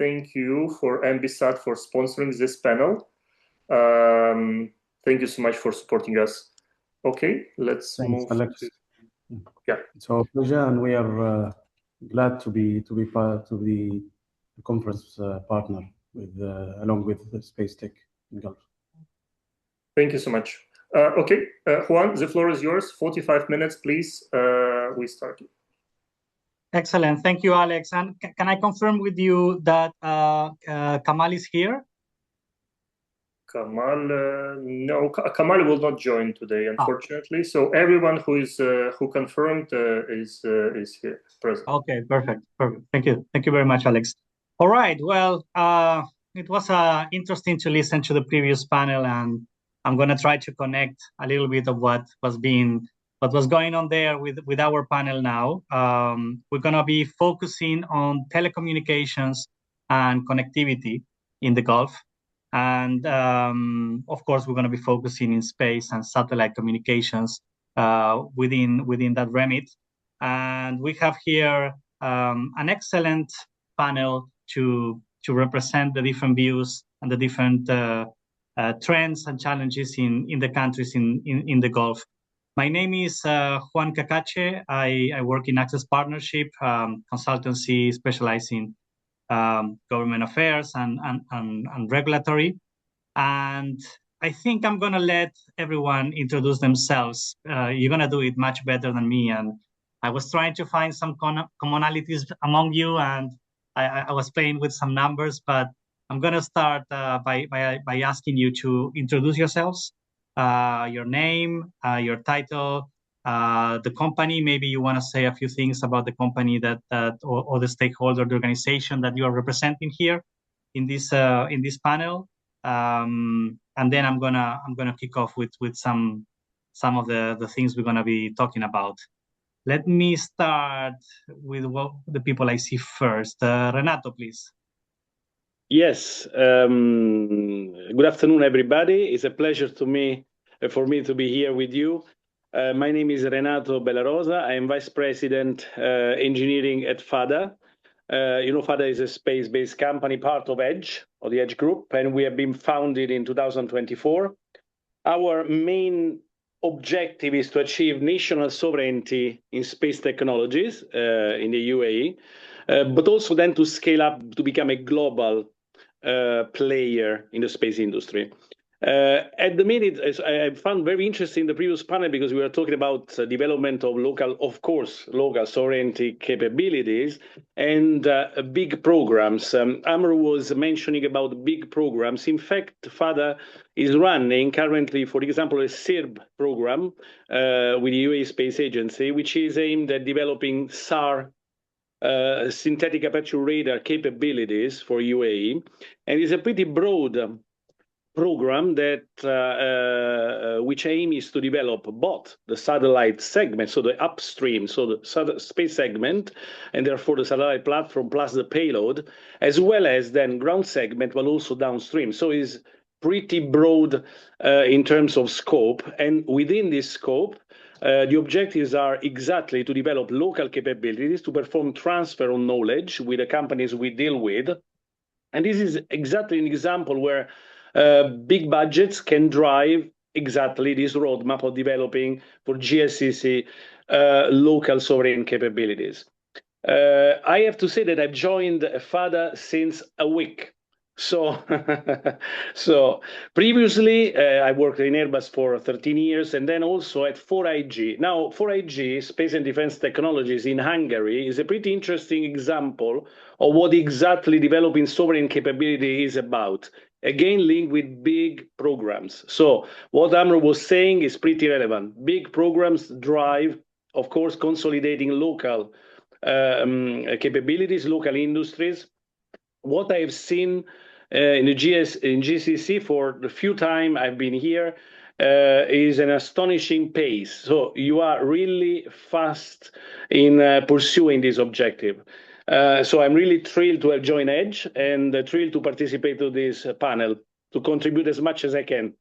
thank you for Ambisat for sponsoring this panel. Thank you so much for supporting us. Okay, let's move. Alex. Yeah, it's our pleasure, and we are glad to be part of the conference partner with along with the SpaceTech in Gulf. Thank you so much. Okay, Juan, the floor is yours. 45 minutes, please. We start. Excellent. Thank you, Alex. And can I confirm with you that Kamal is here? Kamal, no, Kamal will not join today, unfortunately. So everyone who is who confirmed is here present. Okay, perfect. Thank you very much, Alex. All right. Well, it was interesting to listen to the previous panel, and I'm going to try to connect a little bit of what was going on there with our panel now. We're going to be focusing on telecommunications and connectivity in the Gulf. And of course, we're going to be focusing in space and satellite communications within that remit. And we have here an excellent panel to represent the different views and the different trends and challenges in the countries in the Gulf. My name is Juan Cacace. I work in Access Partnership, consultancy specializing government affairs and regulatory. And I think I'm going to let everyone introduce themselves. You're going to do it much better than me. And I was trying to find some commonalities among you, and I was playing with some numbers, but I'm going to start by asking you to introduce yourselves, your name, your title, the company. Maybe you want to say a few things about the company or the stakeholder, the organization that you are representing here in this panel, and then I'm gonna kick off with some of the things we're gonna be talking about. Let me start with the people I see first. Renato, please. Yes. Good afternoon, everybody. It's a pleasure for me to be here with you. My name is Renato Bellarosa. I am Vice President Engineering at FADA. FADA is a space-based company, part of the Edge Group, and we have been founded in 2024. Our main objective is to achieve national sovereignty in space technologies in the UAE, but also then to scale up to become a global player in the space industry. At the minute, I found very interesting the previous panel because we were talking about development of local sovereignty capabilities and big programs. Ammar was mentioning about big programs. In fact, FADA is running currently, for example, a SIRB program with the UAE Space Agency, which is aimed at developing SAR, synthetic aperture radar capabilities for UAE, and it's a pretty broad program that which aim is to develop both the satellite segment, so the upstream, so the space segment, and therefore the satellite platform plus the payload, as well as then ground segment, but also downstream. So it's pretty broad in terms of scope, and within this scope, the objectives are exactly to develop local capabilities, to perform transfer of knowledge with the companies we deal with. And this is exactly an example where big budgets can drive exactly this roadmap of developing for GCC local sovereign capabilities. I have to say that I've joined FADA since a week. So previously, I worked in Airbus for 13 years and then also at 4iG. Now, 4iG, Space and Defense Technologies in Hungary, is a pretty interesting example of what exactly developing sovereign capability is about. Again, linked with big programs. So what Ammar was saying is pretty relevant. Big programs drive, of course, consolidating local capabilities, local industries. What I've seen in GCC for the few time I've been here is an astonishing pace. So you are really fast in pursuing this objective. So I'm really thrilled to have joined Edge and thrilled to participate to this panel to contribute as much as I can.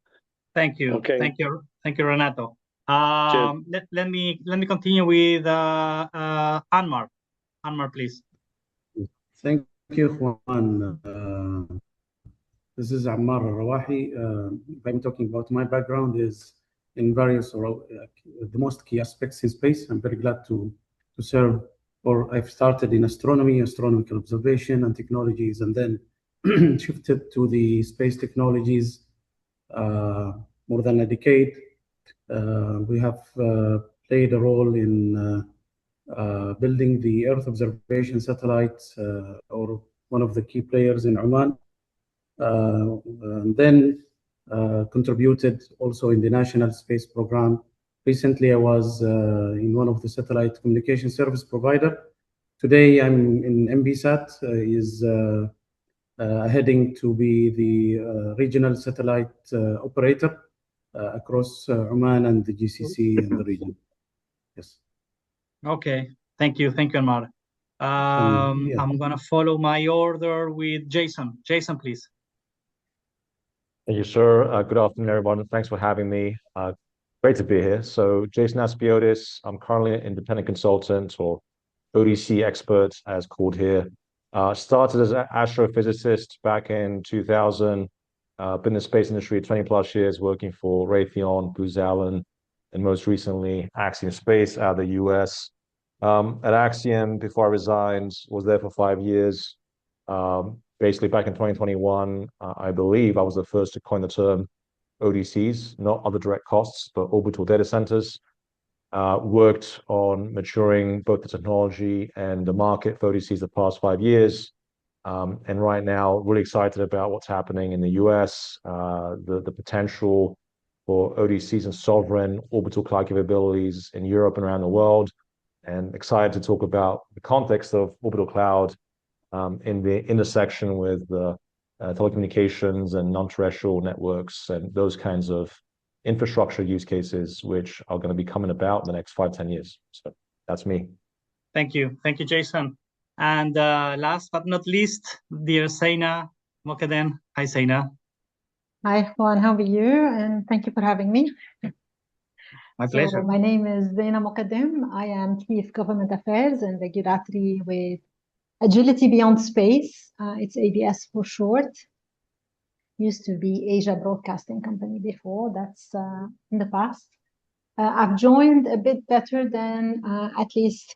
Thank you. Okay. Thank you, Renato. Let me continue with Ammar. Ammar, please. Thank you, Juan. This is Ammar Al Rawahi. If I'm talking about my background is in various or the most key aspects in space. I'm very glad to serve, or I've started in astronomy, astronomical observation and technologies, and then shifted to the space technologies more than a decade. We have played a role in building the Earth observation satellites, or one of the key players in Oman. And then contributed also in the National Space Program. Recently, I was in one of the satellite communication service provider. Today, I'm in MBSat, is heading to be the regional satellite operator across Oman and the GCC and the region. Yes. Okay, thank you, Ammar. Yeah. I'm gonna follow my order with Jason. Jason, please. Thank you, sir. Good afternoon, everyone. Thanks for having me. Great to be here. So, Jason Aspiotis, I'm currently an independent consultant, or ODC expert, as called here. Started as an astrophysicist back in 2000. Been in the space industry 20 plus years, working for Raytheon, Booz Allen, and most recently Axiom Space out of the US. At Axiom, before I resigned, was there for 5 years. Basically, back in 2021, I believe I was the first to coin the term ODCs, not other direct costs, but orbital data centers. Worked on maturing both the technology and the market for ODCs the past 5 years. And right now, really excited about what's happening in the US, the potential for ODCs and sovereign orbital cloud capabilities in Europe and around the world. And excited to talk about the context of orbital cloud in the intersection with the telecommunications and non-terrestrial networks and those kinds of infrastructure use cases, which are going to be coming about in the next 5-10 years. So that's me. Thank you, Jason. And last but not least, dear Zaina Mokadem. Hi, Zaina. Hi, Juan. How are you? And thank you for having me. My pleasure. My name is Zaina Mokadem. I am Chief Government Affairs and Regulatory with Agility Beyond Space. It's ABS for short. Used to be Asia Broadcasting Company before. That's in the past. I've joined a bit better than at least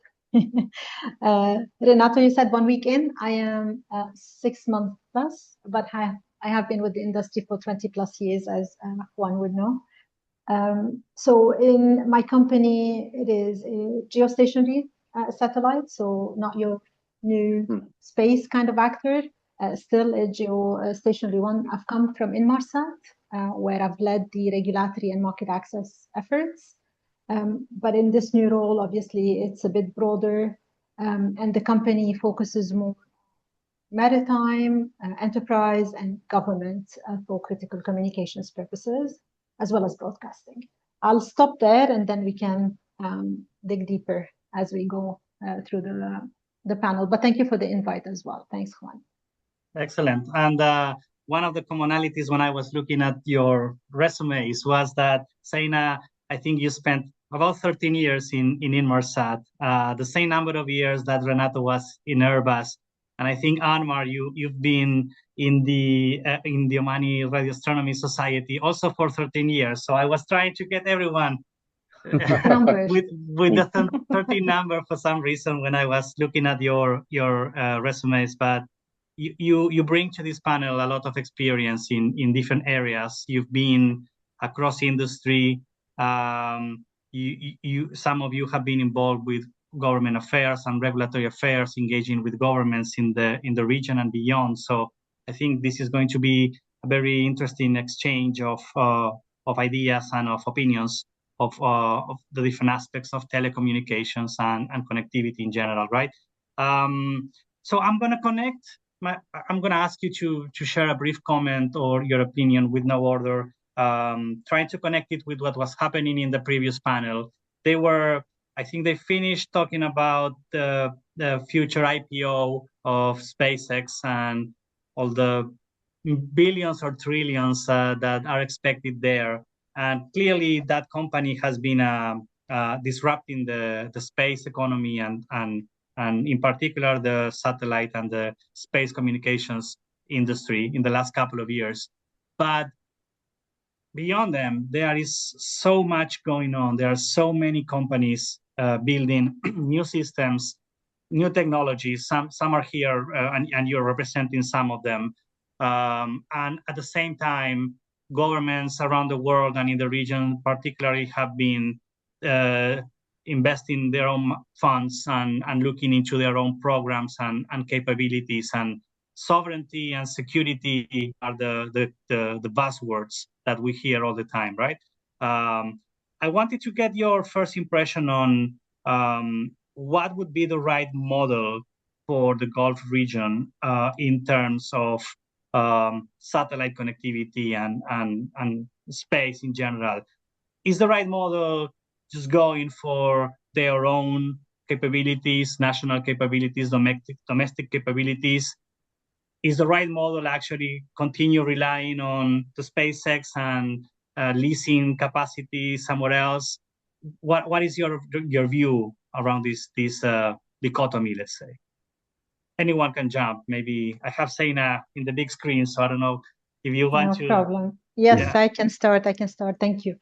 Renato, you said 1 week in. I am 6 months plus, but I have been with the industry for 20 plus years, as Juan would know. So in my company, it is a geostationary satellite, so not your new space kind of actor, still a geostationary one. I've come from Inmarsat, where I've led the regulatory and market access efforts. But in this new role, obviously, it's a bit broader, and the company focuses more maritime, enterprise, and government for critical communications purposes, as well as broadcasting. I'll stop there, and then we can dig deeper as we go through the panel. But thank you for the invite as well. Thanks, Juan. Excellent. And one of the commonalities when I was looking at your resumes was that, Zaina, I think you spent about 13 years in Inmarsat, the same number of years that Renato was in Airbus. And I think, Ammar, you've been in the Omani Radio Astronomy Society also for 13 years. So I was trying to get everyone with the 13 number for some reason when I was looking at your resumes. But you bring to this panel a lot of experience in different areas. You've been across industry. Some of you have been involved with government affairs and regulatory affairs, engaging with governments in the region and beyond. So I think this is going to be a very interesting exchange of ideas and of opinions of the different aspects of telecommunications and connectivity in general, right? So I'm going to connect. I'm going to ask you to share a brief comment or your opinion with no order, trying to connect it with what was happening in the previous panel. I think they finished talking about the future IPO of SpaceX and all the billions or trillions that are expected there. And clearly that company has been disrupting the space economy and and in particular the satellite and the space communications industry in the last couple of years. But beyond them, there is so much going on. There are so many companies building new systems, new technologies. Some are here, and you're representing some of them. And at the same time, governments around the world and in the region particularly have been investing their own funds and looking into their own programs and capabilities. And sovereignty and security are the buzzwords that we hear all the time, right? I wanted to get your first impression on what would be the right model for the Gulf region in terms of satellite connectivity and space in general. Is the right model just going for their own capabilities, national capabilities, domestic capabilities? Is the right model actually continue relying on the SpaceX and leasing capacity somewhere else? What is your view around this dichotomy, let's say? Anyone can jump. Maybe I have Zaina in the big screen, so I don't know if you want to. No problem. Yes, yeah. I can start. Thank you.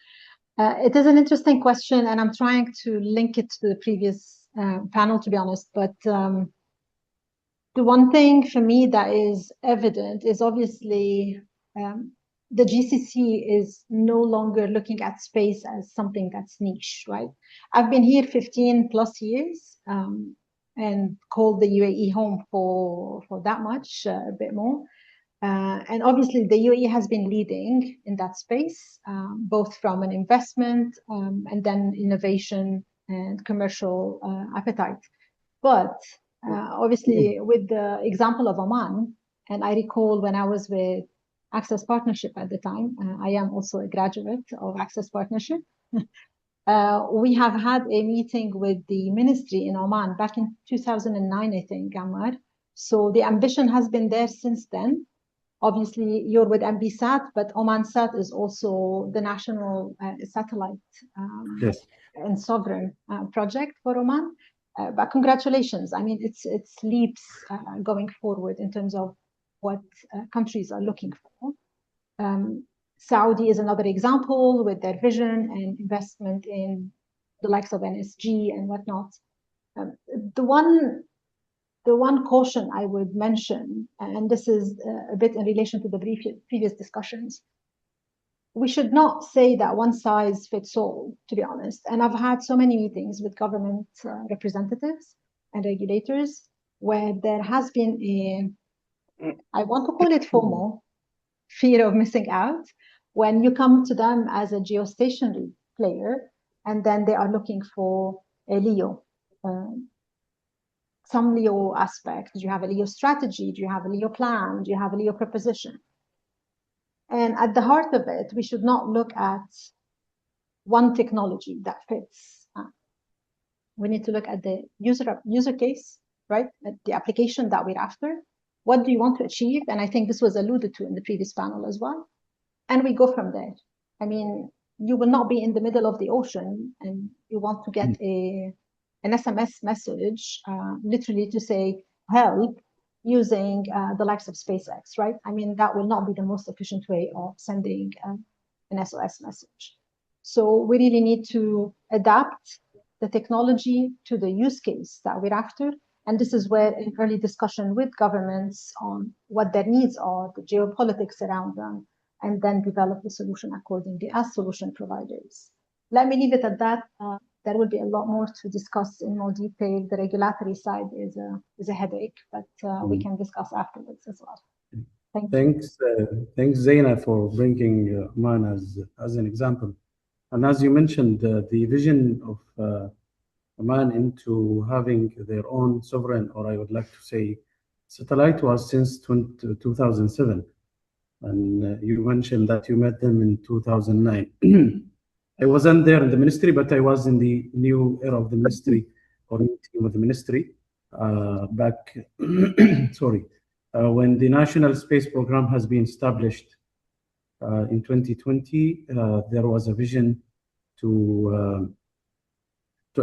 It is an interesting question, and I'm trying to link it to the previous panel, to be honest. But the one thing for me that is evident is obviously the GCC is no longer looking at space as something that's niche, right? I've been here 15 plus years and called the UAE home for that much, a bit more. And obviously the UAE has been leading in that space, both from an investment and then innovation and commercial appetite. But obviously with the example of Oman, and I recall when I was with Access Partnership at the time, I am also a graduate of Access Partnership. We have had a meeting with the ministry in Oman back in 2009, I think, Ammar. So the ambition has been there since then. Obviously, you're with MBSat, but Omansat is also the national satellite yes. and sovereign project for Oman. But congratulations. I mean, it's leaps going forward in terms of what countries are looking for. Saudi is another example with their vision and investment in the likes of NSG and whatnot. The one caution I would mention, and this is a bit in relation to the previous discussions, we should not say that one size fits all, to be honest. And I've had so many meetings with government representatives and regulators where there has been I want to call it FOMO, fear of missing out, when you come to them as a geostationary player, and then they are looking for a LEO. Some LEO aspect. Do you have a LEO strategy? Do you have a LEO plan? Do you have a LEO proposition? And at the heart of it, we should not look at one technology that fits. We need to look at the user case, right? At the application that we're after. What do you want to achieve? And I think this was alluded to in the previous panel as well. And we go from there. I mean, you will not be in the middle of the ocean and you want to get an SMS message, literally to say help, using the likes of SpaceX, right? I mean, that will not be the most efficient way of sending an SOS message. So we really need to adapt the technology to the use case that we're after. And this is where an early discussion with governments on what their needs are, the geopolitics around them, and then develop the solution accordingly as solution providers. Let me leave it at that. There will be a lot more to discuss in more detail. The regulatory side is a headache, but we can discuss afterwards as well. Thanks, Zaina, for bringing Oman as an example. And as you mentioned, the vision of Oman into having their own sovereign, or I would like to say, satellite was since 2007. And you mentioned that you met them in 2009. I wasn't there in the ministry, but I was in the new era of the ministry, or new team of the ministry, back, sorry, when the National Space Program has been established in 2020, there was a vision to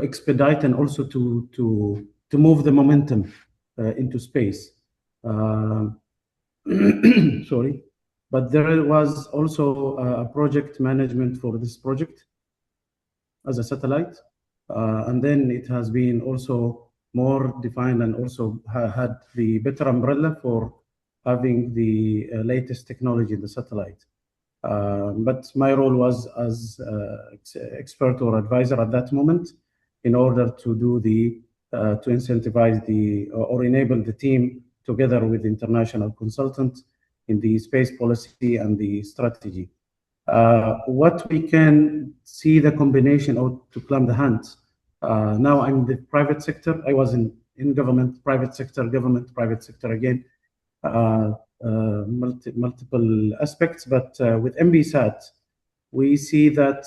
expedite and also to move the momentum into space. Sorry, but there was also a project management for this project as a satellite, and then it has been also more defined and also had the better umbrella for having the latest technology in the satellite. But my role was as expert or advisor at that moment in order to do the to incentivize the or enable the team together with international consultants in the space policy and the strategy. What we can see the combination of to climb the hands. Now I'm in the private sector. I was in government, private sector, government, private sector again. Multiple aspects, but with MBSat, we see that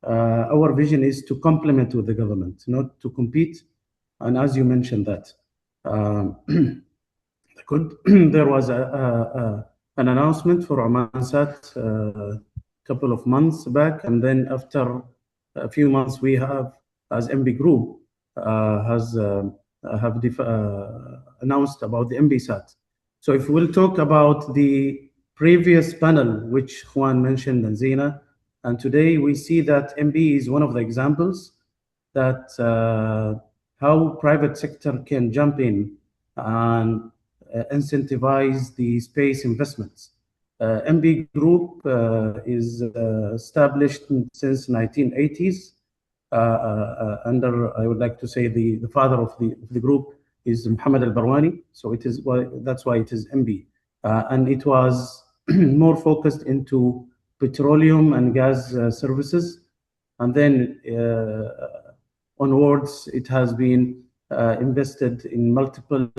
our vision is to complement with the government, not to compete. And as you mentioned that, there was an announcement for Oman-Sat a couple of months back, and then after a few months, we have, as MB Group, have announced about the MBSat. So if we'll talk about the previous panel, which Juan mentioned and Zina, and today we see that MB is one of the examples that how private sector can jump in and incentivize the space investments. MB Group is established since 1980s. Under, I would like to say, the father of the group is Mohammed Al-Barwani, so it is that's why it is MB, and it was more focused into petroleum and gas services, and then onwards it has been invested in multiple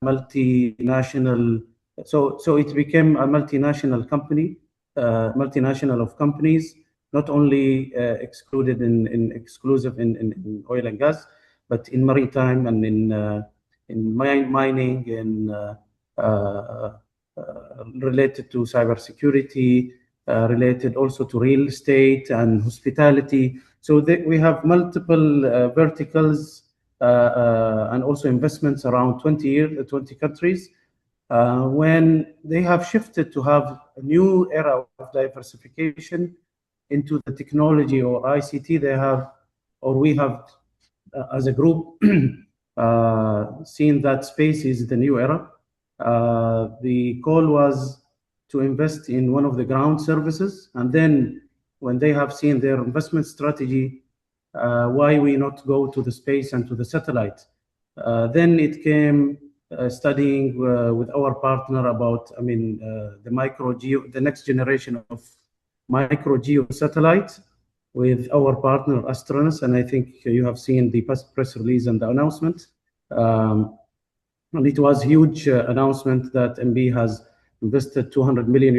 multinational. So it became a multinational company, multinational of companies, not only excluded in exclusive in oil and gas, but in maritime and in mining, in related to cybersecurity, related also to real estate and hospitality. So we have multiple verticals and also investments around 20 countries. When they have shifted to have a new era of diversification into the technology or ICT, they have, or we have, as a group, seen that space is the new era. The call was to invest in one of the ground services, and then when they have seen their investment strategy, why we not go to the space and to the satellite? Then it came studying with our partner about, the next generation of micro geo satellite with our partner Astronos, and I think you have seen the press release and the announcement. And it was huge announcement that MB has invested $200 million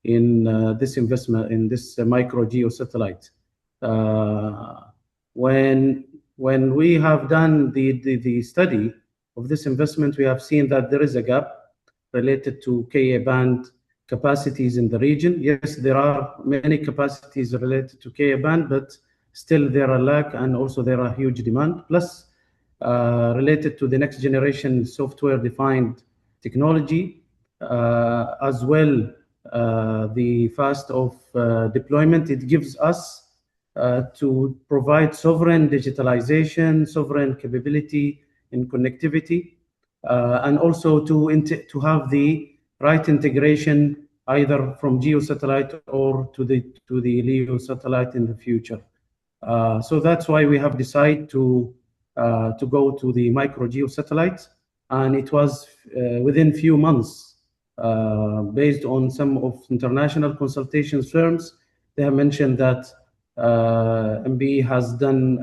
in this investment in this micro geo satellite. When we have done the study of this investment, we have seen that there is a gap related to Ka band capacities in the region. Yes, there are many capacities related to Ka band, but still there are lack, and also there are huge demand. Plus, related to the next generation software-defined technology, as well, the fast of deployment, it gives us to provide sovereign digitalization, sovereign capability in connectivity, and also to have the right integration either from geo satellite or to the LEO satellite in the future. So that's why we have decided to go to the micro geo satellites, and it was within few months, based on some of international consultation firms. They have mentioned that MB has done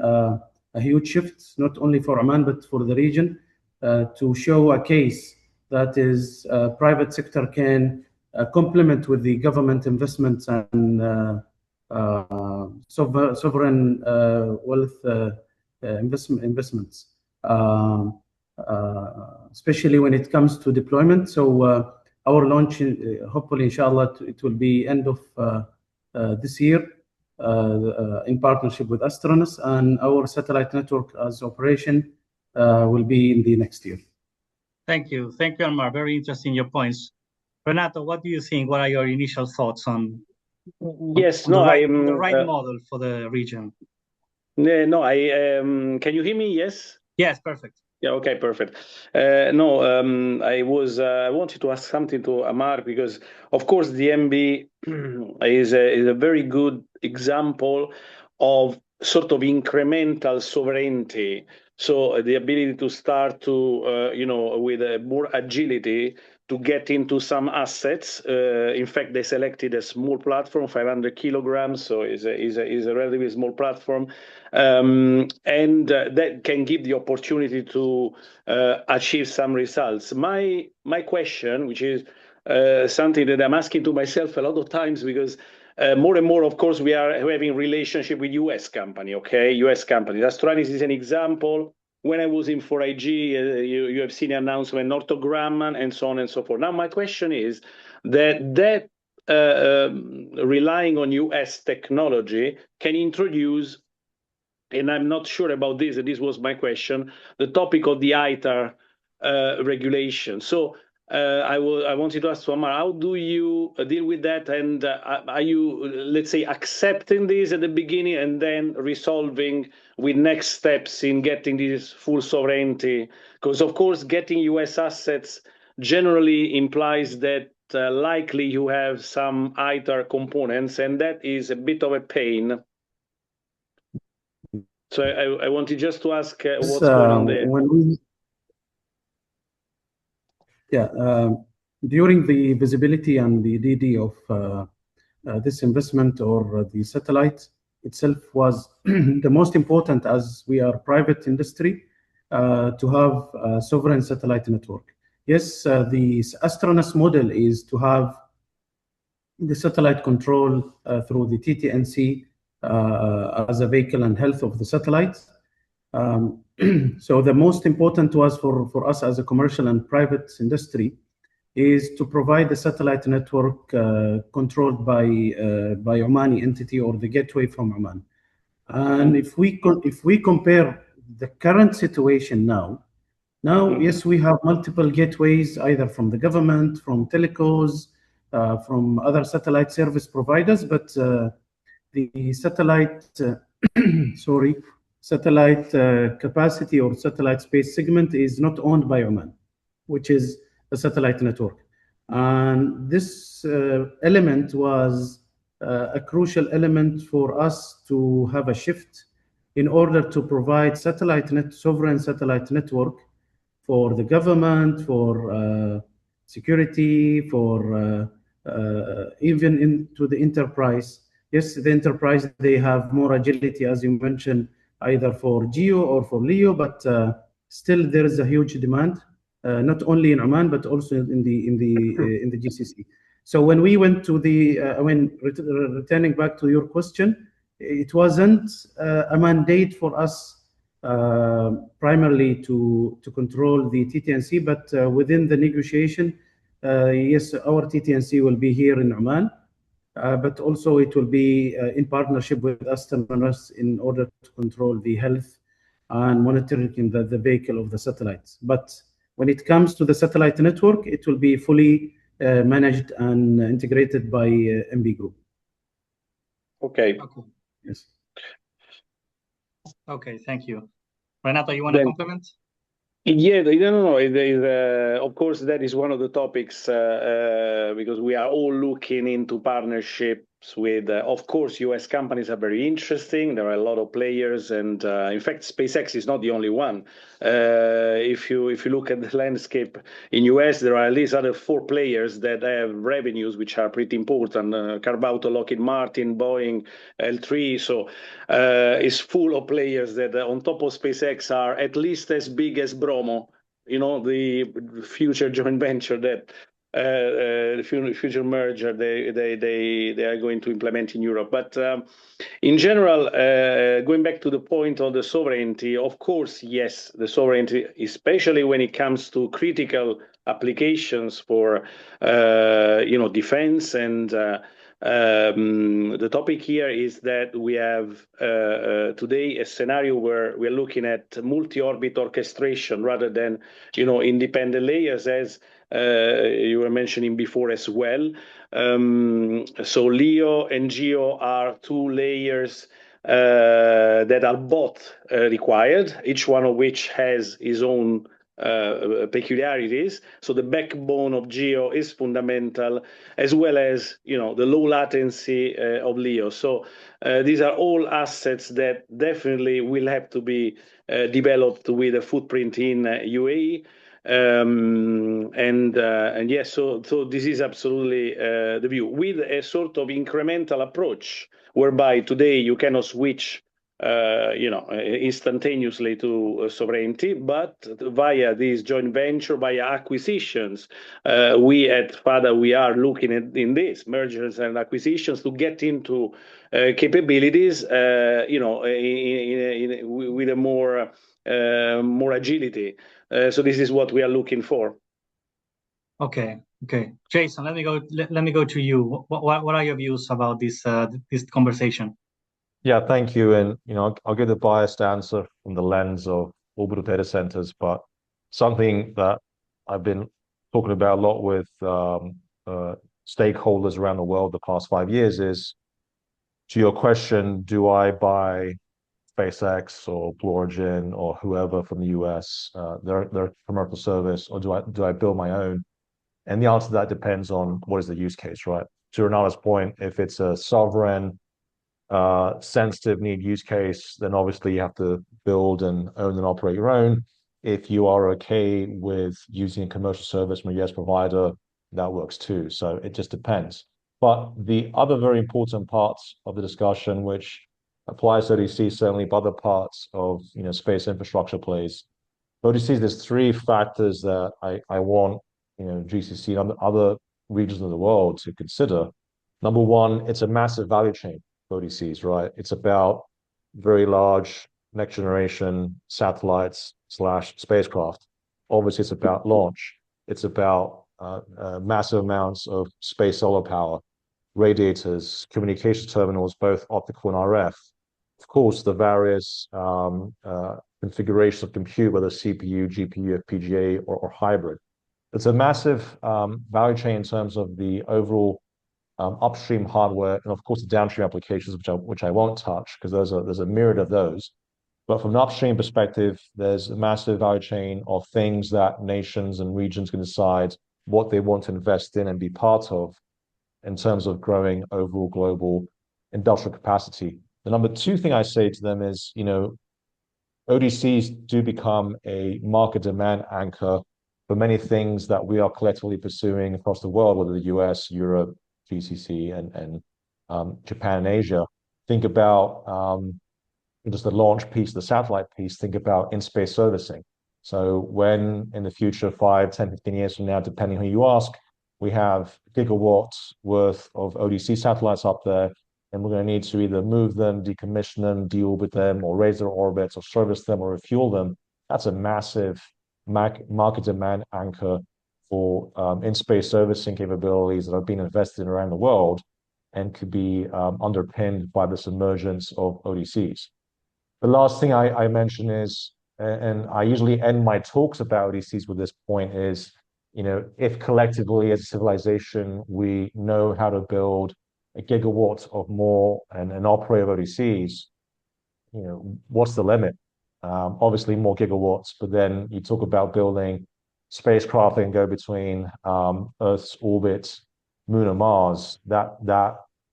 a huge shift, not only for Oman but for the region, to show a case that is private sector can complement with the government investments and sovereign wealth investments, especially when it comes to deployment. So our launch, hopefully, inshallah, it will be end of this year, in partnership with Astronos, and our satellite network as operation will be in the next year. Thank you, Ammar. Very interesting, your points. Renato, what do you think? What are your initial thoughts on the right model for the region? No, can you hear me? Yes. Yes, perfect. Yeah. Okay. Perfect. I wanted to ask something to Ammar, because, of course, the MB is a very good example of sort of incremental sovereignty. So the ability to start to, with more agility, to get into some assets. In fact, they selected a small platform, 500 kilograms, so is a relatively small platform, and that can give the opportunity to achieve some results. My question, which is something that I'm asking to myself a lot of times, because more and more, of course, we are having relationship with US company. Okay, US companies. Astralis is an example. When I was in 4IG, you have seen the announcement, Northrop Grumman, and so on and so forth. Now, my question is that relying on US technology can introduce, and I'm not sure about this, and this was my question, the topic of the ITAR regulation. So I wanted to ask Ammar, how do you deal with that? And are you, let's say, accepting this at the beginning and then resolving with next steps in getting this full sovereignty? Because, of course, getting US assets generally implies that likely you have some ITAR components, and that is a bit of a pain. So I wanted just to ask what's going on there. During the visibility and the DD of this investment, or the satellite itself, was the most important, as we are private industry, to have a sovereign satellite network. Yes, the Astronas model is to have the satellite control through the TTNC as a vehicle and health of the satellites. So the most important to us, for us as a commercial and private industry, is to provide the satellite network controlled by Omani entity, or the gateway from Oman. And if we compare the current situation now, yes, we have multiple gateways, either from the government, from telcos, from other satellite service providers, but the satellite satellite capacity or satellite space segment is not owned by Oman, which is a satellite network. And this element was a crucial element for us to have a shift in order to provide sovereign satellite network for the government, for security, for even into the enterprise. Yes, the enterprise, they have more agility, as you mentioned, either for GEO or for LEO, but still there is a huge demand, not only in Oman but also in the GCC. So when we went to returning back to your question, it wasn't a mandate for us primarily to control the TTNC, but within the negotiation, yes, our TTNC will be here in Oman. But also it will be in partnership with Astronas in order to control the health and monitoring the vehicle of the satellites. But when it comes to the satellite network, it will be fully managed and integrated by MB Group. Okay. Yes. Okay, thank you. Renato, you want to complement? Yeah, no. Of course, that is one of the topics because we are all looking into partnerships with, of course, US companies are very interesting. There are a lot of players, and in fact, SpaceX is not the only one. If you look at the landscape in US, there are at least other 4 players that have revenues which are pretty important. Carbauto, Lockheed Martin, Boeing, L3. So it's full of players that on top of SpaceX are at least as big as Bromo, the future joint venture that the future merger they are going to implement in Europe. But in general, going back to the point of the sovereignty, of course, yes, the sovereignty, especially when it comes to critical applications for defense and The topic here is that we have today a scenario where we're looking at multi-orbit orchestration rather than, independent layers, as you were mentioning before as well. So LEO and GEO are two layers that are both required, each one of which has its own peculiarities. So the backbone of GEO is fundamental, as well as the low latency of LEO. So these are all assets that definitely will have to be developed with a footprint in UAE. And yes, so this is absolutely the view, with a sort of incremental approach, whereby today you cannot switch instantaneously to sovereignty, but via this joint venture, via acquisitions, we at FADA, we are looking at in this mergers and acquisitions to get into capabilities, with a more agility. So this is what we are looking for. Okay. Jason, let me go to you. What are your views about this conversation? Yeah, thank you. And I'll give the biased answer from the lens of orbital data centers, but something that I've been talking about a lot with stakeholders around the world the past 5 years is, to your question, do I buy SpaceX or Blue Origin or whoever from the US, their commercial service, or do I build my own? And the answer to that depends on what is the use case, right? To Renato's point, if it's a sovereign, sensitive need use case, then obviously you have to build and own and operate your own. If you are okay with using a commercial service from a US provider, that works too. So it just depends. But the other very important parts of the discussion, which applies to ODC, certainly, but other parts of space infrastructure plays. ODCs, there's 3 factors that I want GCC and other regions of the world to consider. Number one, it's a massive value chain for ODCs, right? It's about very large next generation satellites / spacecraft. Obviously, it's about launch. It's about massive amounts of space solar power, radiators, communication terminals, both optical and RF. Of course, the various configurations of compute, whether CPU, GPU, FPGA, or hybrid. It's a massive value chain in terms of the overall upstream hardware, and of course the downstream applications, which I won't touch because there's a myriad of those. But from an upstream perspective, there's a massive value chain of things that nations and regions can decide what they want to invest in and be part of in terms of growing overall global industrial capacity. The number 2 thing I say to them is, ODCs do become a market demand anchor for many things that we are collectively pursuing across the world, whether the US, Europe, GCC, and Japan and Asia. Think about just the launch piece, the satellite piece. Think about in-space servicing. So when in the future, 5, 10, 15 years from now, depending who you ask, we have gigawatts worth of ODC satellites up there, and we're going to need to either move them, decommission them, deorbit them, or raise their orbits, or service them, or refuel them. That's a massive market demand anchor for in-space servicing capabilities that have been invested in around the world and could be underpinned by this emergence of ODCs. The last thing I mention is, and I usually end my talks about ODCs with this point, is, if collectively as a civilization we know how to build a gigawatt of more and operate ODCs, what's the limit? Obviously more gigawatts, but then you talk about building spacecraft that can go between Earth's orbit, Moon, and Mars.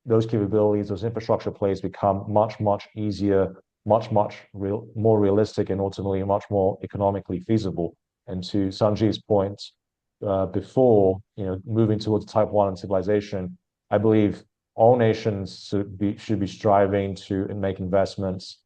Those capabilities, those infrastructure plays become much easier, much more realistic, and ultimately much more economically feasible. And to Sanjeev's point before, moving towards Type 1 civilization, I believe all nations should be striving to make investments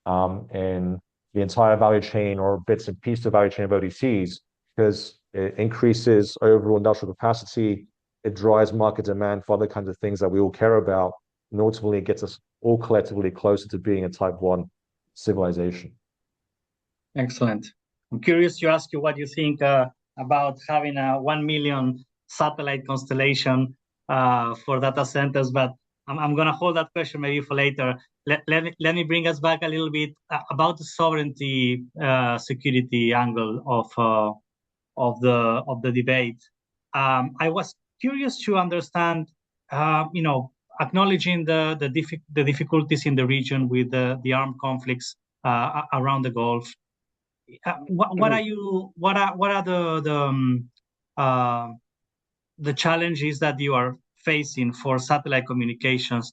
in the entire value chain or bits and pieces of value chain of ODCs, because it increases overall industrial capacity, it drives market demand for other kinds of things that we all care about, and ultimately it gets us all collectively closer to being a Type 1 civilization. Excellent. I'm curious to ask you what you think about having a 1 million satellite constellation for data centers, but I'm going to hold that question maybe for later. Let me bring us back a little bit about the sovereignty security angle of the debate. I was curious to understand, acknowledging the difficulties in the region with the armed conflicts around the Gulf. What are the challenges that you are facing for satellite communications?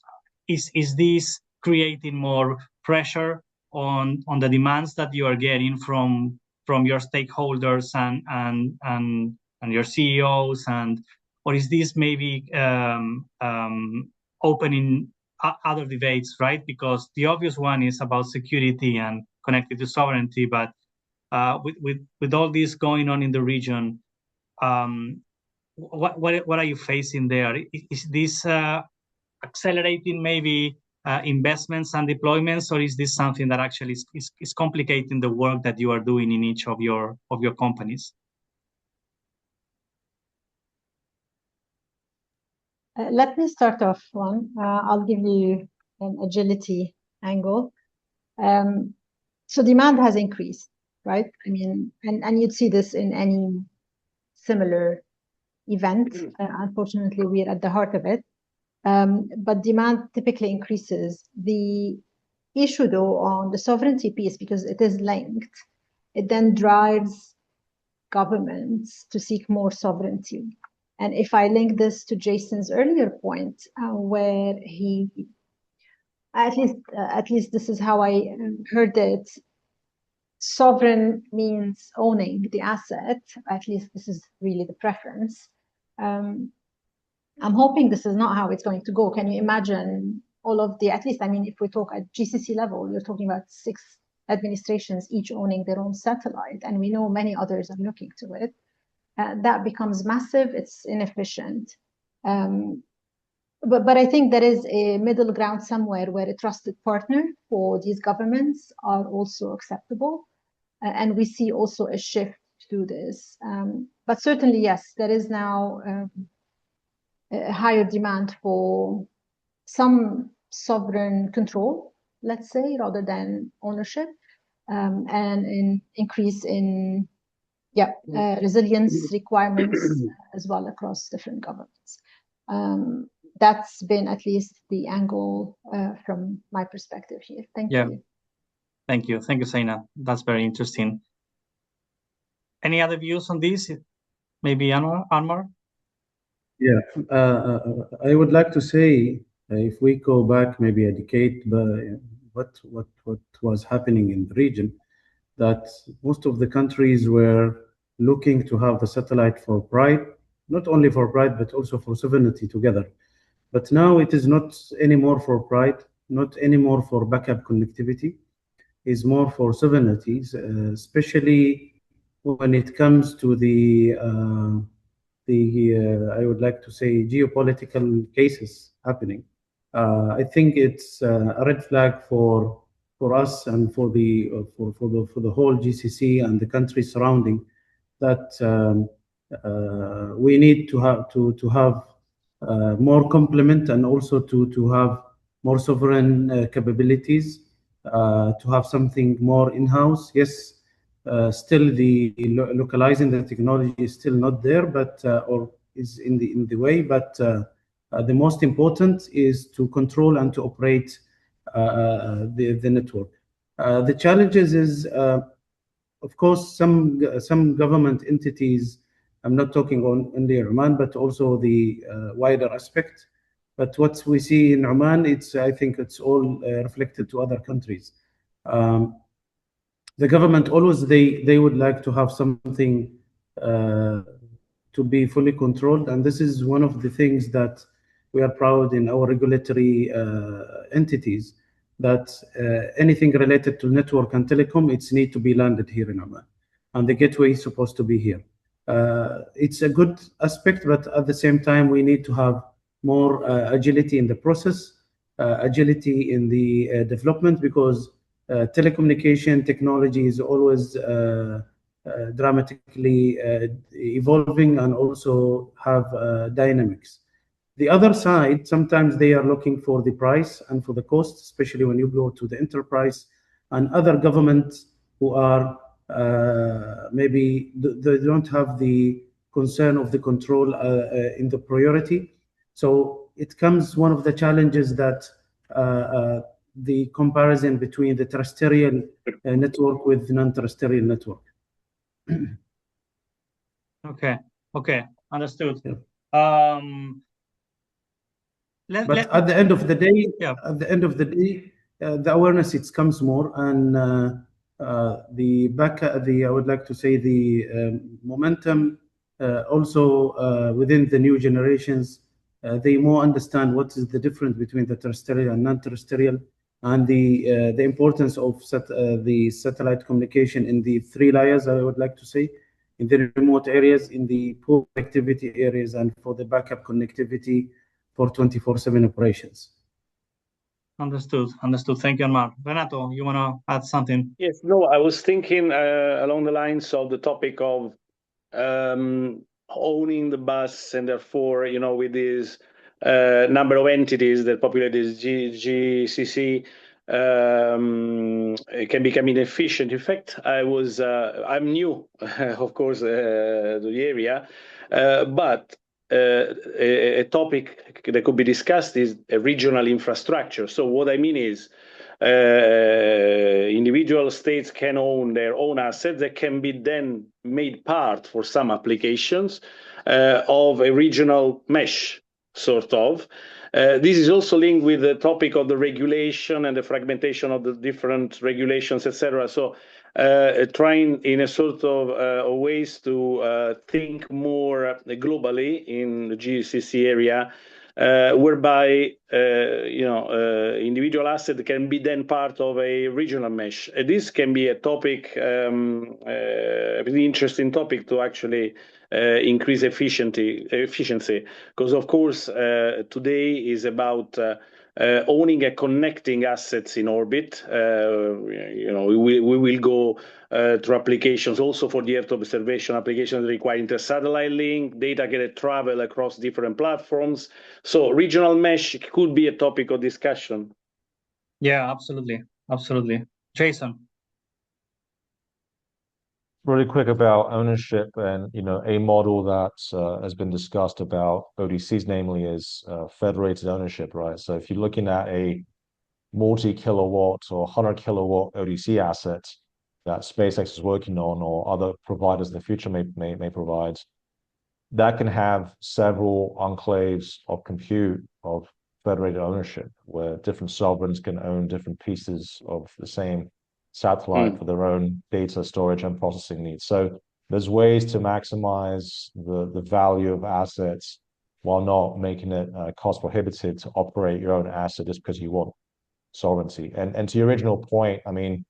Is this creating more pressure on the demands that you are getting from your stakeholders and your CEOs, or is this maybe opening other debates, right? Because the obvious one is about security and connected to sovereignty, but with all this going on in the region, what are you facing there? Is this accelerating maybe investments and deployments, or is this something that actually is complicating the work that you are doing in each of your companies? Let me start off, Juan. I'll give you an agility angle. So demand has increased, right? I mean, and you'd see this in any similar event. Unfortunately, we're at the heart of it. But demand typically increases. The issue, though, on the sovereignty piece, because it is linked, it then drives governments to seek more sovereignty. And if I link this to Jason's earlier point, where he, at least this is how I heard it, sovereign means owning the asset. At least this is really the preference. I'm hoping this is not how it's going to go. Can you imagine all of the, at least, I mean, if we talk at GCC level, you're talking about 6 administrations, each owning their own satellite, and we know many others are looking to it. That becomes massive, it's inefficient. But I think there is a middle ground somewhere where a trusted partner for these governments are also acceptable. And we see also a shift to this. But certainly, yes, there is now a higher demand for some sovereign control, let's say, rather than ownership, and an increase in resilience requirements as well across different governments. That's been at least the angle from my perspective here. Thank you. Thank you, Zaina. That's very interesting. Any other views on this? Maybe Ammar? Yeah, I would like to say, if we go back maybe a decade, what was happening in the region, that most of the countries were looking to have the satellite for pride, not only for pride, but also for sovereignty together. But now it is not anymore for pride, not anymore for backup connectivity, is more for sovereignty, especially when it comes to the I would like to say geopolitical cases happening. I think it's a red flag for us and for the whole GCC and the countries surrounding, that we need to have more complement, and also to have more sovereign capabilities, to have something more in-house. Yes, still the localizing the technology is still not there, but or is in the way. But the most important is to control and to operate the network. The challenges is, of course, some government entities. I'm not talking only Oman, but also the wider aspect. But what we see in Oman, I think it's all reflected to other countries. The government always, they would like to have something to be fully controlled, and this is one of the things that we are proud in our regulatory entities, that anything related to network and telecom, it's need to be landed here in Oman, and the gateway is supposed to be here. It's a good aspect, but at the same time, we need to have more agility in the process, agility in the development, because telecommunication technology is always dramatically evolving, and also have dynamics. The other side, sometimes they are looking for the price and for the cost, especially when you go to the enterprise and other governments who are maybe they don't have the concern of the control in the priority. So it comes one of the challenges that the comparison between the terrestrial network with non-terrestrial network. Okay, understood. Yeah. But at the end of the day, yeah. The awareness it comes more, and I would like to say the momentum also within the new generations, they more understand what is the difference between the terrestrial and non-terrestrial, and the importance of the satellite communication in the 3 layers. I would like to say, in the remote areas, in the poor connectivity areas, and for the backup connectivity for 24/7 operations. Understood. Thank you, Ammar. Renato, you want to add something? Yes, no, I was thinking along the lines of the topic of owning the bus, and therefore, with this number of entities that populate this GCC, it can become inefficient. In fact, I'm new, of course, to the area, but a topic that could be discussed is a regional infrastructure. So what I mean is, individual states can own their own assets that can be then made part for some applications of a regional mesh, sort of. This is also linked with the topic of the regulation and the fragmentation of the different regulations, etc. So trying in a sort of ways to think more globally in the GCC area, whereby individual asset can be then part of a regional mesh. This can be a topic, a really interesting topic to actually increase efficiency, because of course today is about owning and connecting assets in orbit. We will go through applications also for the Earth observation applications that require inter-satellite link, data get travel across different platforms. So regional mesh could be a topic of discussion. Yeah, absolutely. Jason. Really quick about ownership, and a model that has been discussed about ODCs, namely, is federated ownership, right? So if you're looking at a multi-kilowatt or 100-kilowatt ODC asset that SpaceX is working on, or other providers in the future may provide, that can have several enclaves of compute of federated ownership, where different sovereigns can own different pieces of the same satellite for their own data storage and processing needs. So there's ways to maximize the value of assets while not making it cost prohibitive to operate your own asset just because you want sovereignty. And to your original point, I mean,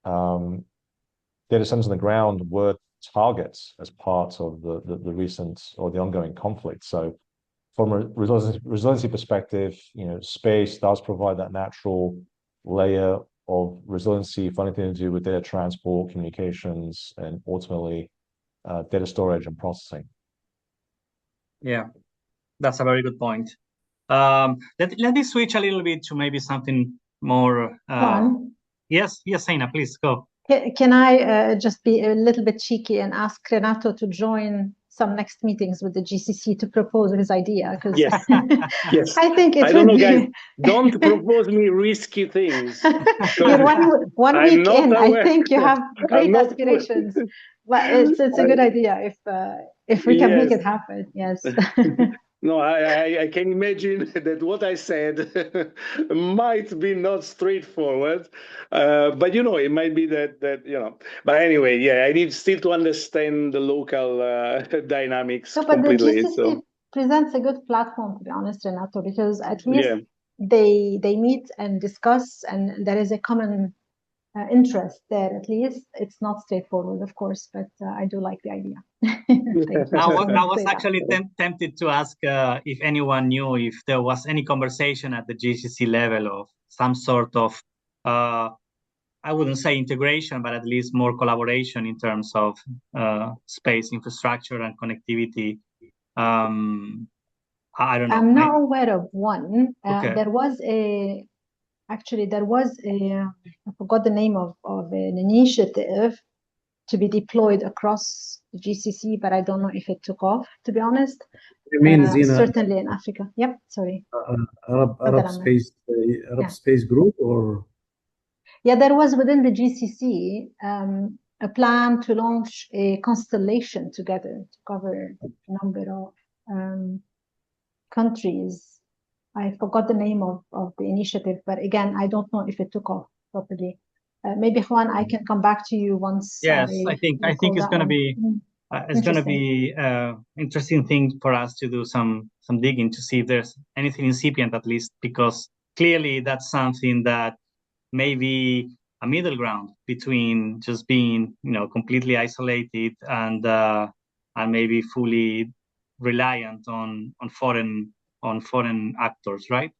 data centers on the ground were targets as part of the recent or the ongoing conflict. So from a resiliency perspective, space does provide that natural layer of resiliency for anything to do with data transport, communications, and ultimately data storage and processing. Yeah, that's a very good point. Let me switch a little bit to maybe something more. Juan? Yes, Zaina, please go. Can I just be a little bit cheeky and ask Renato to join some next meetings with the GCC to propose his idea? Yes. Yes. I think it I don't know, would be... guys. Don't propose me risky things. You're one week in. I think you have great aspirations. But it's a good idea if we can make it happen. Yes. No, I can imagine that what I said might be not straightforward, but it might be that. But anyway, yeah, I need still to understand the local dynamics completely. But the GCC presents a good platform, to be honest, Renato, because at least they meet and discuss, and there is a common interest there. At least it's not straightforward, of course, but I do like the idea. I was actually tempted to ask if anyone knew if there was any conversation at the GCC level of some sort of, I wouldn't say integration, but at least more collaboration in terms of space infrastructure and connectivity. I don't know. I'm not aware of one. Okay. There was a I forgot the name of an initiative to be deployed across the GCC, but I don't know if it took off, to be honest. You mean Zina, certainly in Africa. Yep, sorry. Arab Space Group, or? Yeah, there was within the GCC a plan to launch a constellation together to cover a number of countries. I forgot the name of the initiative, but again, I don't know if it took off properly. Maybe Juan, I can come back to you once. Yes, I think it's going to be interesting thing for us to do some digging to see if there's anything incipient, at least, because clearly that's something that may be a middle ground between just being, completely isolated and maybe fully reliant on foreign actors, right?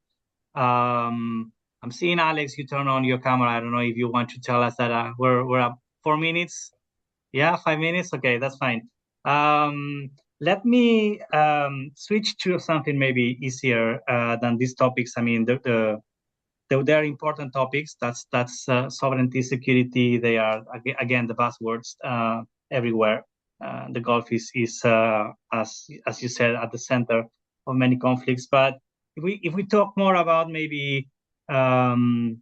I'm seeing Alex, you turn on your camera. I don't know if you want to tell us that we're up 4 minutes. Yeah, 5 minutes. Okay, that's fine. Let me switch to something maybe easier than these topics. I mean, they are important topics. That's sovereignty, security. They are again the buzzwords everywhere. The Gulf is as you said, at the center of many conflicts. But if we talk more about maybe from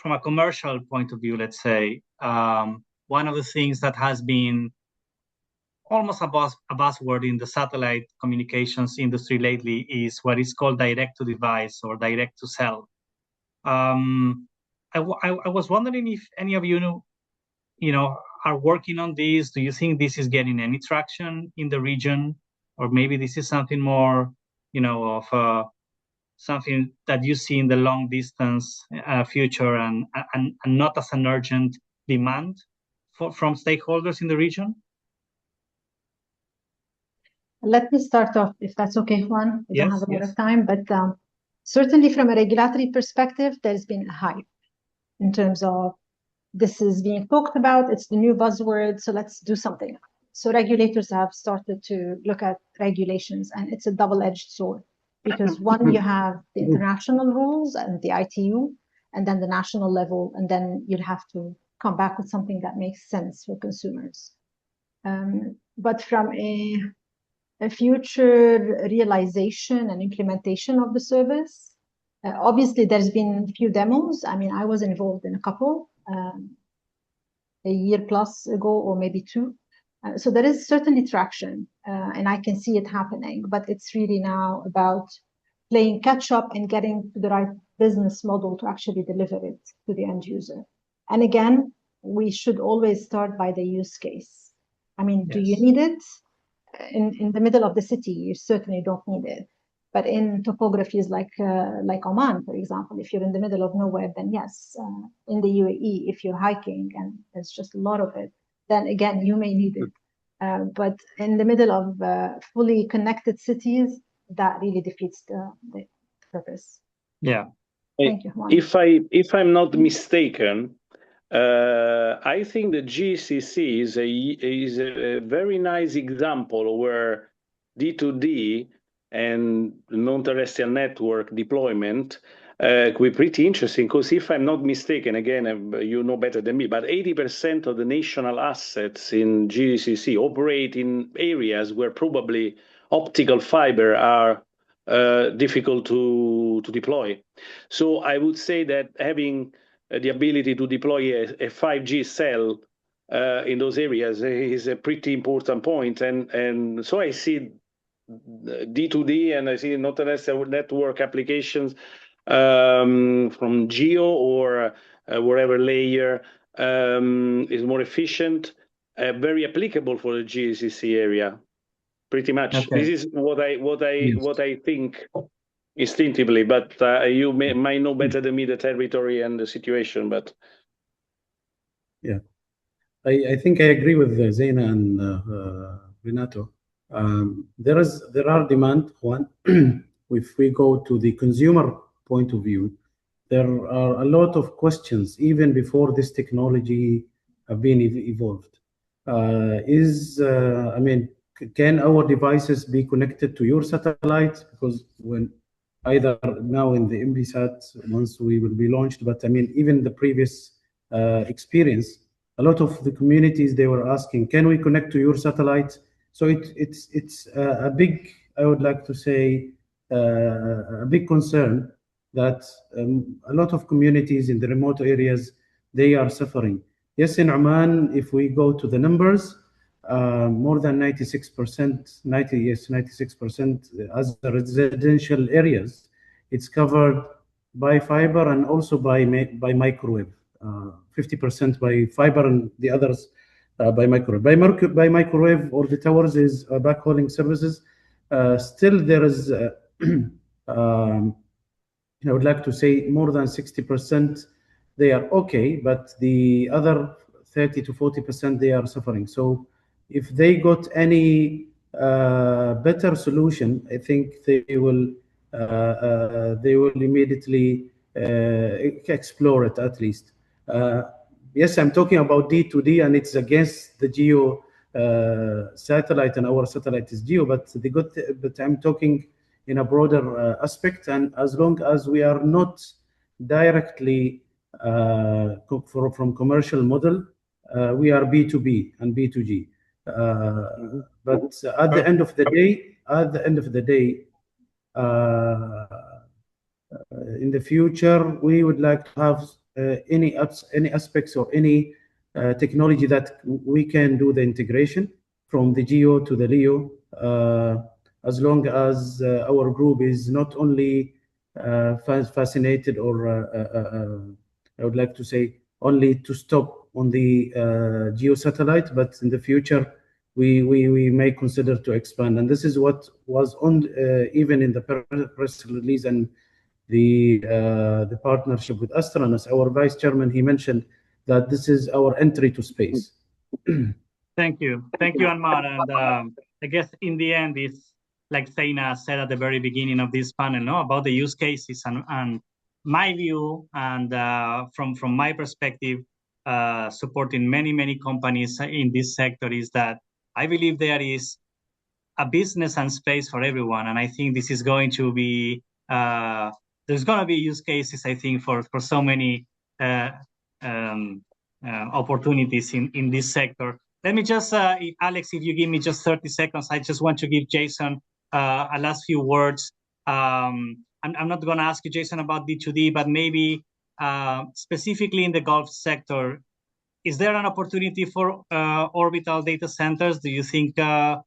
a commercial point of view, let's say, one of the things that has been almost a buzzword in the satellite communications industry lately is what is called direct to device or direct to cell. I was wondering if any of you are working on this. Do you think this is getting any traction in the region, or maybe this is something more, of something that you see in the long distance future and not as an urgent demand from stakeholders in the region? Let me start off, if that's okay, Juan. We don't have a lot of time, but certainly from a regulatory perspective, there's been a hype in terms of this is being talked about. It's the new buzzword, so let's do something. So regulators have started to look at regulations, and it's a double-edged sword. Because one, you have the international rules and the ITU, and then the national level, and then you'll have to come back with something that makes sense for consumers. But from a future realization and implementation of the service, obviously there's been a few demos. I mean, I was involved in a couple a year plus ago, or maybe two. So there is certainly traction, and I can see it happening, but it's really now about playing catch up and getting to the right business model to actually deliver it to the end user. And again, we should always start by the use case. I mean, do you need it? In the middle of the city, you certainly don't need it. But in topographies like Oman, for example, if you're in the middle of nowhere, then yes. In the UAE, if you're hiking and there's just a lot of it, then again, you may need it. But in the middle of fully connected cities, that really defeats the purpose. Yeah. Thank you, Juan. If I'm not mistaken, I think the GCC is a very nice example where D2D and non-terrestrial network deployment could be pretty interesting, because if I'm not mistaken, again, you know better than me, but 80% of the national assets in GCC operate in areas where probably optical fiber are difficult to deploy. So I would say that having the ability to deploy a 5G cell in those areas is a pretty important point. And so I see D2D and I see non-terrestrial network applications from geo or wherever layer is more efficient, very applicable for the GCC area. Pretty much. Okay. This is what I think instinctively, but you might know better than me the territory and the situation. But yeah, I think I agree with Zeina and Renato. There are demand. One, if we go to the consumer point of view, there are a lot of questions even before this technology have been evolved. I mean, can our devices be connected to your satellite? Because when either now in the MBSat, once we will be launched, but I mean, even the previous experience, a lot of the communities, they were asking, can we connect to your satellite? So it's a big, I would like to say, a big concern that a lot of communities in the remote areas, they are suffering. Yes, in Oman, if we go to the numbers, more than 96%, 96% as the residential areas, it's covered by fiber and also by microwave. 50% by fiber and the others by microwave. By microwave or the towers is backhauling services. Still, there is, I would like to say more than 60%, they are okay, but the other 30 to 40%, they are suffering. So if they got any better solution, I think they will immediately explore it at least. Yes, I'm talking about D2D, and it's against the GEO satellite, and our satellite is GEO. But I'm talking in a broader aspect, and as long as we are not directly from commercial model, we are B2B and B2G. But at the end of the day, in the future, we would like to have any aspects or any technology that we can do the integration from the GEO to the LEO, as long as our group is not only fascinated or I would like to say only to stop on the GEO satellite, but in the future we may consider to expand. And this is what was on even in the press release and the partnership with Astronaut. Our vice chairman, he mentioned that this is our entry to space. Thank you, Ammar. And I guess in the end, it's like Zaina said at the very beginning of this panel, no, about the use cases and my view, and from my perspective, supporting many companies in this sector, is that I believe there is a business and space for everyone, and I think this is going to be there's going to be use cases, I think, for so many opportunities in this sector. Let me just, Alex, if you give me just 30 seconds, I just want to give Jason a last few words. I'm not going to ask you, Jason, about D2D, but maybe specifically in the Gulf sector, is there an opportunity for orbital data centers? Do you think, do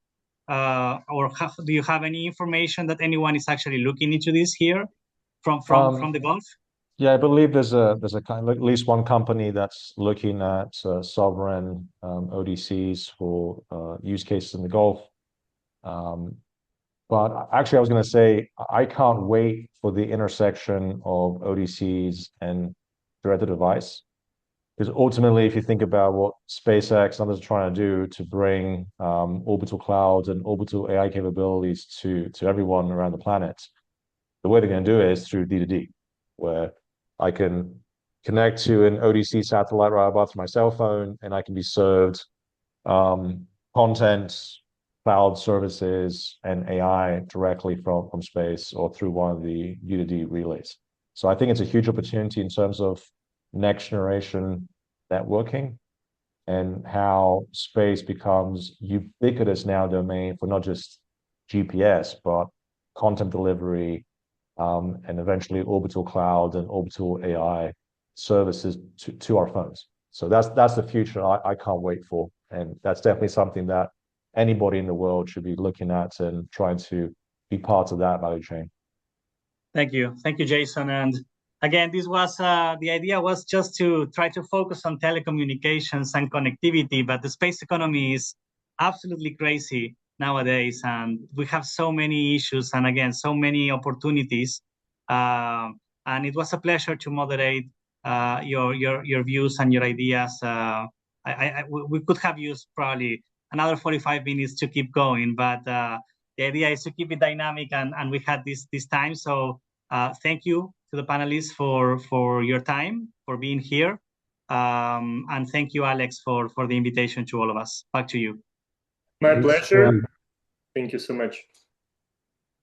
you have any information that anyone is actually looking into this here from the Gulf? Yeah, I believe there's a kind of at least one company that's looking at sovereign ODCs for use cases in the Gulf. But actually, I was going to say, I can't wait for the intersection of ODCs and direct-to-device. Because ultimately, if you think about what SpaceX and others are trying to do to bring orbital clouds and orbital AI capabilities to everyone around the planet, the way they're going to do it is through D2D, where I can connect to an ODC satellite right above my cell phone, and I can be served content, cloud services, and AI directly from space or through one of the D2D relays. So I think it's a huge opportunity in terms of next generation networking and how space becomes ubiquitous now domain for not just GPS, but content delivery, and eventually orbital cloud and orbital AI services to our phones. So that's the future I can't wait for. And that's definitely something that anybody in the world should be looking at and trying to be part of that value chain. Thank you, Jason. And again, this was the idea was just to try to focus on telecommunications and connectivity, but the space economy is absolutely crazy nowadays, and we have so many issues and again so many opportunities. And it was a pleasure to moderate your views and your ideas. We could have used probably another 45 minutes to keep going, but the idea is to keep it dynamic, and we had this time. So thank you to the panelists for your time, for being here. And thank you, Alex, for the invitation to all of us. Back to you. My pleasure. Thank you so much.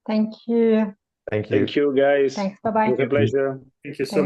Thank you. Thank you. Thank you, guys. Thanks. Bye-bye. It was a pleasure. Thank you so much.